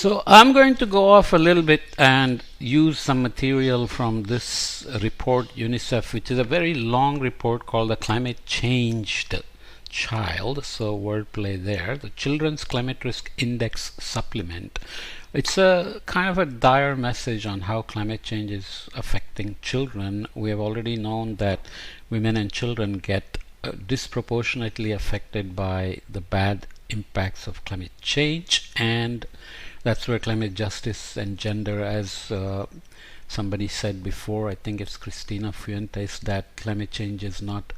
So I'm going to go off a little bit and use some material from this report, UNICEF, which is a very long report called the Climate Changed Child. So wordplay there. The Children's Climate Risk Index Supplement. It's a kind of a dire message on how climate change is affecting children. We have already known that women and children get disproportionately affected by the bad impacts of climate change, and that's where climate justice and gender, as somebody said before, I think it's Cristina Fuentes, that climate change is not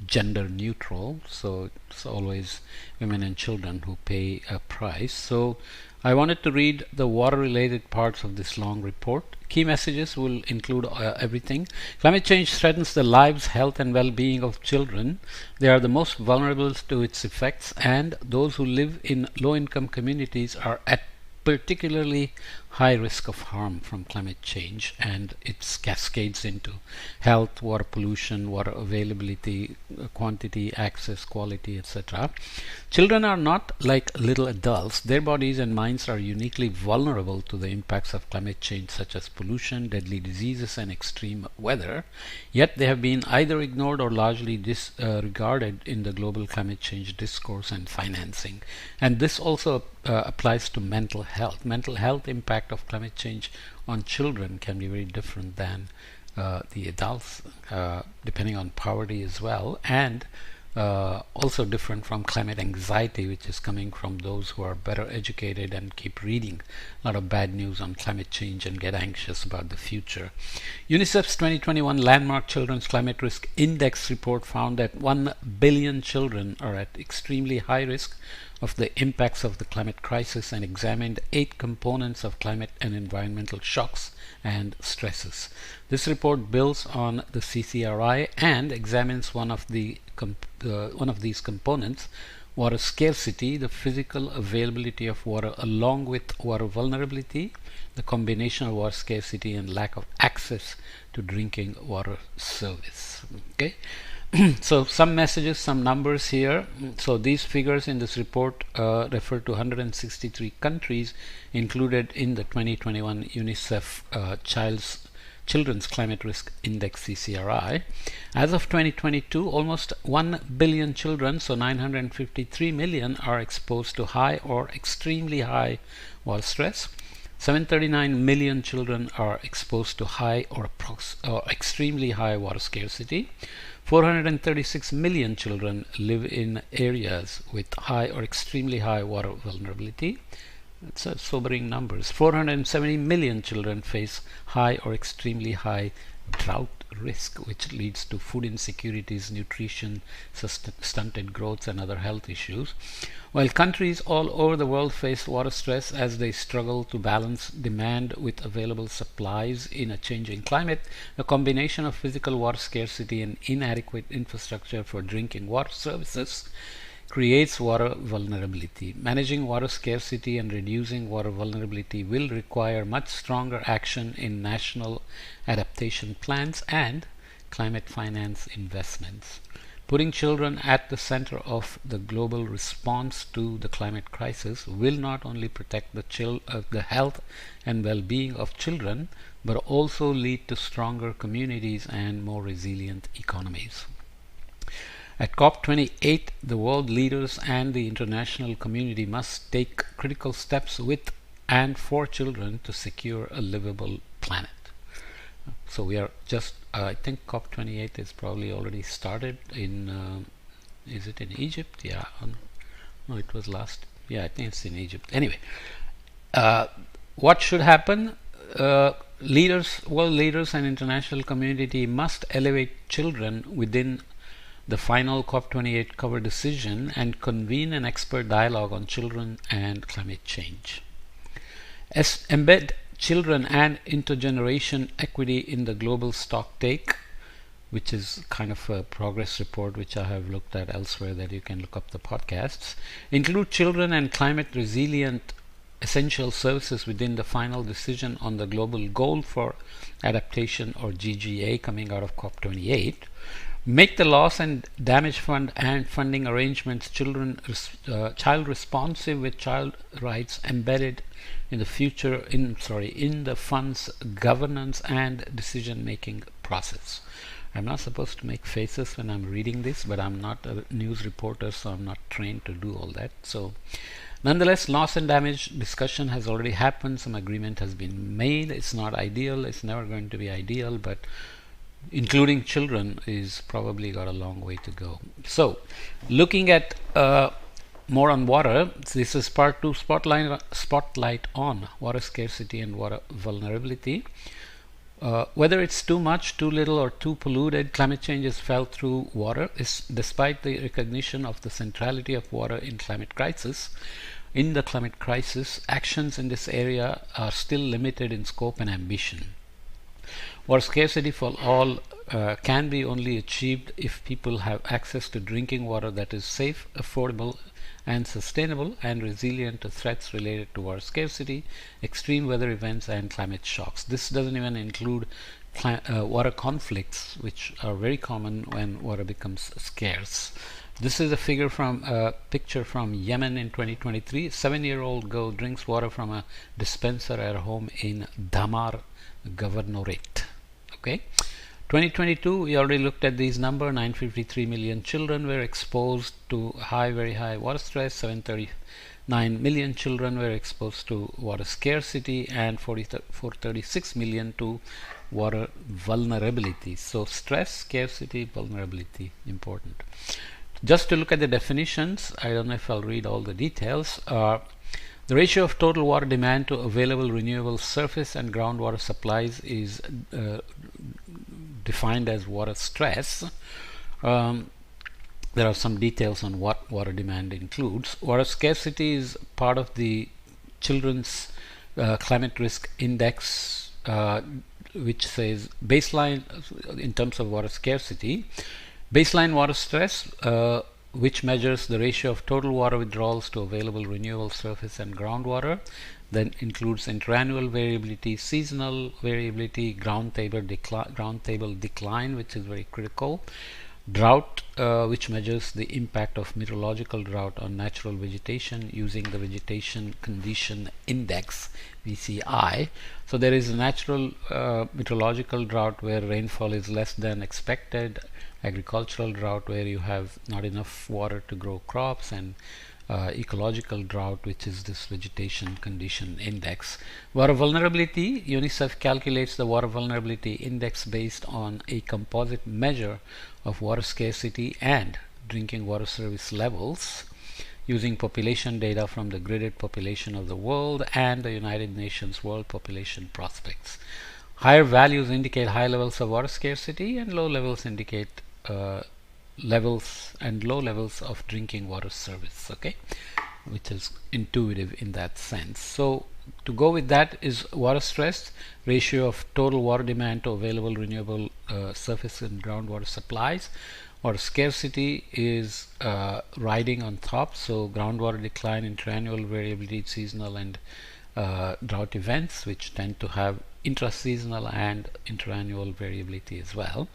gender neutral, so it's always women and children who pay a price. So I wanted to read the water related parts of this long report. Key messages will include everything. Climate change threatens the lives, health and well-being of children. They are the most vulnerable to its effects, and those who live in low-income communities are at particularly high risk of harm from climate change, and it cascades into health, water pollution, water availability, quantity, access, quality, etc. Children are not like little adults. Their bodies and minds are uniquely vulnerable to the impacts of climate change, such as pollution, deadly diseases and extreme weather. Yet they have been either ignored or largely disregarded in the global climate change discourse and financing. And this also applies to mental health. Mental health impact of climate change on children can be very different than the adults, depending on poverty as well, and also different from climate anxiety, which is coming from those who are better educated and keep reading a lot of bad news on climate change and get anxious about the future. UNICEF's 2021 landmark Children's Climate Risk Index report found that 1 billion children are at extremely high risk of the impacts of the climate crisis, and examined 8 components of climate and environmental shocks and stresses. This report builds on the CCRI and examines one of these components: water scarcity, the physical availability of water, along with water vulnerability, the combination of water scarcity and lack of access to drinking water service. Okay. So some messages, some numbers here. So these figures in this report refer to 163 countries included in the 2021 UNICEF Children's Climate Risk Index CCRI. As of 2022, almost 1 billion children, so 953 million, are exposed to high or extremely high water stress. 739 million children are exposed to high or extremely high water scarcity. 436 million children live in areas with high or extremely high water vulnerability. It's a sobering numbers. 470 million children face high or extremely high drought risk, which leads to food insecurities, nutrition, stunted growth and other health issues. While countries all over the world face water stress as they struggle to balance demand with available supplies in a changing climate, the combination of physical water scarcity and inadequate infrastructure for drinking water services creates water vulnerability. Managing water scarcity and reducing water vulnerability will require much stronger action in national adaptation plans and climate finance investments. Putting children at the center of the global response to the climate crisis will not only protect the health and well-being of children, but also lead to stronger communities and more resilient economies. At COP28, the world leaders and the international community must take critical steps with and for children to secure a livable planet. So we are just, I think COP28 is probably already started in, is it in Egypt? Yeah, no, it was last, yeah, I think it's in Egypt. Anyway, what should happen? World leaders and international community must elevate children within the final COP28 cover decision and convene an expert dialogue on children and climate change. Embed children and intergeneration equity in the global stocktake, which is kind of a progress report which I have looked at elsewhere that you can look up the podcasts. Include children and climate resilient essential services within the final decision on the global goal for adaptation, or GGA, coming out of COP28. Make the loss and damage fund and funding arrangements child responsive with child rights embedded in the in the fund's governance and decision making process. I'm not supposed to make faces when I'm reading this, but I'm not a news reporter, so I'm not trained to do all that. So nonetheless, loss and damage discussion has already happened. Some agreement has been made. It's not ideal. It's never going to be ideal, but including children is probably got a long way to go. So looking at more on water, this is part 2, spotlight on water scarcity and water vulnerability. Whether it's too much, too little, or too polluted, climate change is felt through water. Despite the recognition of the centrality of water in the climate crisis, actions in this area are still limited in scope and ambition. Water scarcity for all can be only achieved if people have access to drinking water that is safe, affordable, and sustainable, and resilient to threats related to water scarcity, extreme weather events, and climate shocks. This doesn't even include water conflicts, which are very common when water becomes scarce. This is a picture from Yemen in 2023. A 7-year-old girl drinks water from a dispenser at her home in Dhamar Governorate. Okay. 2022, we already looked at these numbers. 953 million children were exposed to very high water stress. 739 million children were exposed to water scarcity, and 436 million to water vulnerability. So stress, scarcity, vulnerability, important. Just to look at the definitions, I don't know if I'll read all the details. The ratio of total water demand to available renewable surface and groundwater supplies is defined as water stress. There are some details on what water demand includes. Water scarcity is part of the Children's Climate Risk Index, which says baseline in terms of water scarcity. Baseline water stress, which measures the ratio of total water withdrawals to available renewable surface and groundwater, then includes interannual variability, seasonal variability, ground table decline, which is very critical, drought, which measures the impact of meteorological drought on natural vegetation using the Vegetation Condition Index, VCI. So there is a natural meteorological drought where rainfall is less than expected, agricultural drought where you have not enough water to grow crops, and ecological drought, which is this Vegetation Condition Index. Water vulnerability, UNICEF calculates the water vulnerability index based on a composite measure of water scarcity and drinking water service levels using population data from the gridded population of the world and the United Nations World Population Prospects. Higher values indicate high levels of water scarcity, and low levels indicate low levels of drinking water service, okay, which is intuitive in that sense. So to go with that is water stress, ratio of total water demand to available renewable surface and groundwater supplies. Water scarcity is riding on top, so groundwater decline, interannual variability, seasonal and drought events, which tend to have intra-seasonal and interannual variability as well.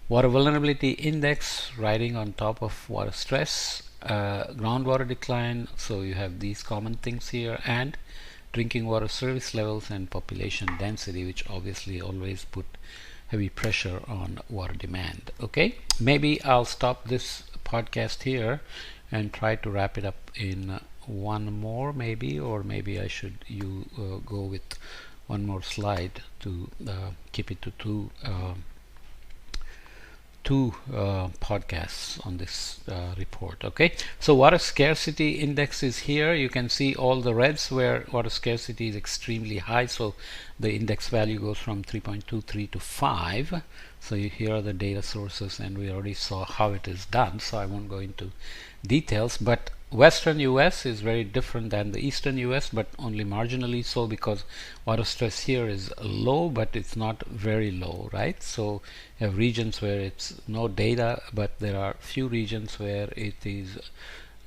Water vulnerability index riding on top of water stress, groundwater decline, so you have these common things here, and drinking water service levels and population density, which obviously always put heavy pressure on water demand. Okay, maybe I'll stop this podcast here and try to wrap it up in one more, maybe, or maybe I should go with one more slide to keep it to two podcasts on this report. Okay, so water scarcity index is here. You can see all the reds where water scarcity is extremely high, so the index value goes from 3.23 to 5. So here are the data sources, and we already saw how it is done, so I won't go into details. But Western US is very different than the Eastern US, but only marginally so, because water stress here is low, but it's not very low, right? So you have regions where it's no data, but there are few regions where it is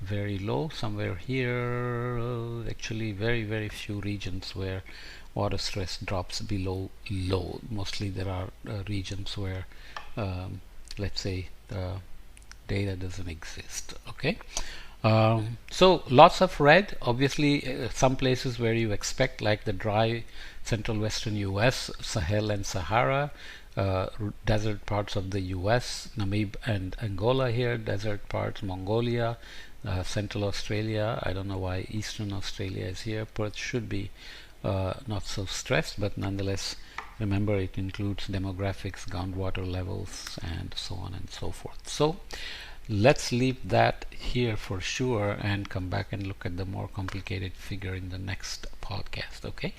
very low. Somewhere here, actually very few regions where water stress drops below low. Mostly there are regions where let's say the data doesn't exist. Okay. So lots of red, obviously some places where you expect, like the dry central western US, Sahel and Sahara, desert parts of the US, Namibia and Angola here, desert parts, Mongolia, central Australia. I don't know why eastern Australia is here. Perth should be not so stressed, but nonetheless, remember it includes demographics, groundwater levels, and so on and so forth. So let's leave that here for sure and come back and look at the more complicated figure in the next podcast. Okay.